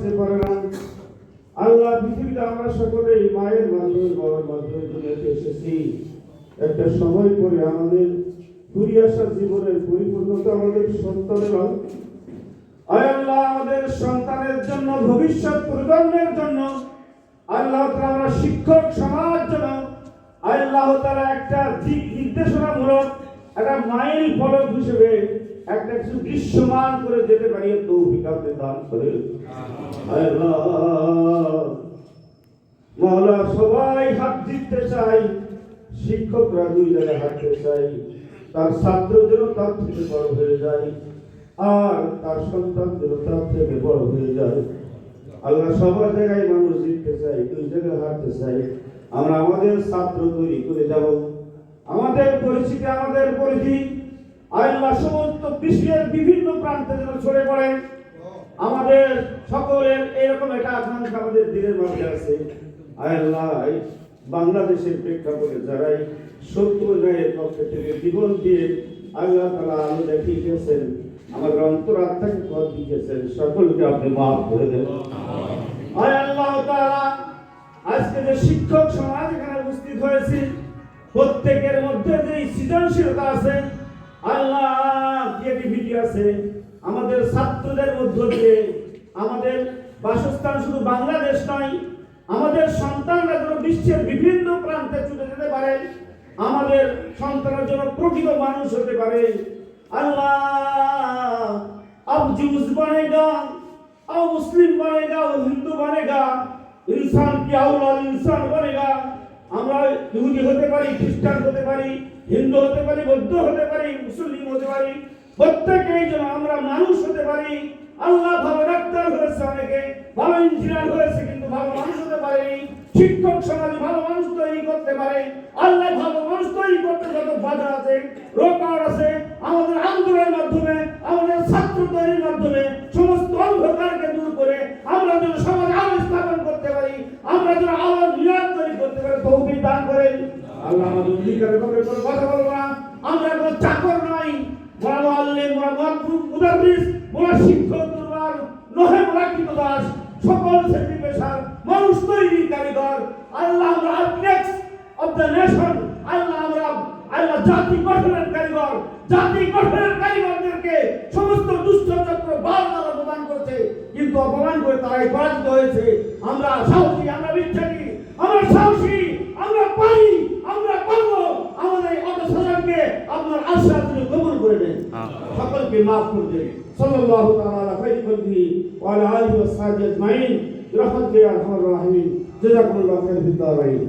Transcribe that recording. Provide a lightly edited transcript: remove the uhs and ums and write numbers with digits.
বাঁচতে পারে না। আল্লাহ পৃথিবীতে আমরা সকলেই মায়ের মাধ্যমে বাবার মাধ্যমে দুনিয়াতে এসেছি। একটা সময় পরে আমাদের ঘুরিয়ে আসা জীবনের পরিপূর্ণতা আমাদের সন্তানের। আয় আল্লাহ, আমাদের সন্তানের জন্য, ভবিষ্যৎ প্রজন্মের জন্য আল্লাহ তাআলা আমরা শিক্ষক সমাজ জন্য আল্লাহ তাআলা একটা দিক নির্দেশনামূলক একটা মাইল ফলক হিসেবে একটা কিছু দৃশ্যমান করে যেতে পারি তৌফিক আপনি দান করে। আল্লাহ মাওলা, সবাই হাত জিততে চাই, শিক্ষকরা দুই জায়গায় হাঁটতে চাই, তার ছাত্র যেন তার থেকে বড় হয়ে যায় আর তার সন্তান যেন তার থেকে বড় হয়ে যায়। আল্লাহ সবার জায়গায় মানুষ জিততে চাই, দুই জায়গায় হাঁটতে চাই। আমরা আমাদের ছাত্র তৈরি করে যাব, আমাদের পরিচিতি, আমাদের পরিধি আল্লাহ সমস্ত বিশ্বের বিভিন্ন প্রান্তে যেন ছড়ে পড়ে। আমাদের সকলের এরকম একটা আকাঙ্ক্ষা আমাদের দিনের মধ্যে আছে। আল্লাহ বাংলাদেশের প্রেক্ষাপটে যারাই সত্য ন্যায়ের পক্ষে থেকে জীবন দিয়ে আল্লাহ তাআলা আলো দেখিয়েছেন, আমাদের অন্তরাত্মাকে পথ দিয়েছেন, সকলকে আপনি মাফ করে দেন। আয় আল্লাহ তাআলা, আজকে যে শিক্ষক সমাজ এখানে উপস্থিত হয়েছে, প্রত্যেকের মধ্যে যে সৃজনশীলতা আছে, আল্লাহ ক্রিয়েটিভিটি আছে, আমাদের ছাত্রদের মধ্য দিয়ে আমাদের বাসস্থান শুধু বাংলাদেশ নয়, আমাদের সন্তানরা যেন বিশ্বের বিভিন্ন প্রান্তে ছুটে যেতে পারে, আমাদের সন্তানের জন্য প্রকৃত মানুষ হতে পারে। अल्लाह अब जूस बनेगा और मुस्लिम बनेगा और हिंदू बनेगा, इंसान की औलाद इंसान बनेगा। আমরা ইহুদি হতে পারি, খ্রিস্টান হতে পারি, হিন্দু হতে পারি, বৌদ্ধ হতে পারি, মুসলিম হতে পারি, প্রত্যেকেই যেন আমরা মানুষ হতে পারি। আল্লাহ ভালো ডাক্তার হয়েছে, অনেকে ভালো ইঞ্জিনিয়ার হয়েছে, কিন্তু ভালো মানুষ হতে পারেনি। শিক্ষক সমাজে ভালো মানুষ তৈরি করতে পারে। আল্লাহ ভালো মানুষ তৈরি করতে যত বাধা আছে, রোকার আছে, আমাদের আন্দোলনের মাধ্যমে, আমাদের ছাত্র তৈরির মাধ্যমে সমস্ত অন্ধকারকে দূর করে আমরা যেন সমাজে আলো স্থাপন করতে পারি, আমরা যেন আলো মিলাদ তৈরি করতে পারি, তৌফিক দান করেন। আল্লাহ আমাদের অধিকারের ব্যাপারে কোনো কথা বলবো না। আমরা কোনো চাকর নই, বড় আল্লাহ বড় মুদাররিস বড় শিক্ষক দুর্বার নহে বড় কৃতদাস, সকল শ্রেণী পেশার মানুষ তৈরির কারিগর। আল্লাহ আমরা আর্কিটেক্টস অফ দ্য নেশন। আল্লাহ আমরা আল্লাহ জাতি গঠনের কারিগর, জাতি গঠনের কারিগরদেরকে সমস্ত দুষ্ট চক্র বারবার অপমান করছে, কিন্তু অপমান করে তারাই পরাজিত হয়েছে। আমরা সাহসী, আমরা বিচ্ছারী, আমরা সাহসী, আমরা পারি, আমরা পারবো। আমাদের অপসারণকে আপনার আশ্বাস দিয়ে কবুল করে নেন, সকলকে মাফ করে দেন। সাল্লাল্লাহু তাআলা আলা খায়রি খালকিহি ওয়া আলা আলিহি ওয়া সাহবিহি আজমাইন বিরহমাতিকা ইয়া আরহামার রাহিমিন। জাযাকুমুল্লাহু খায়রান ফিদ দারাইন।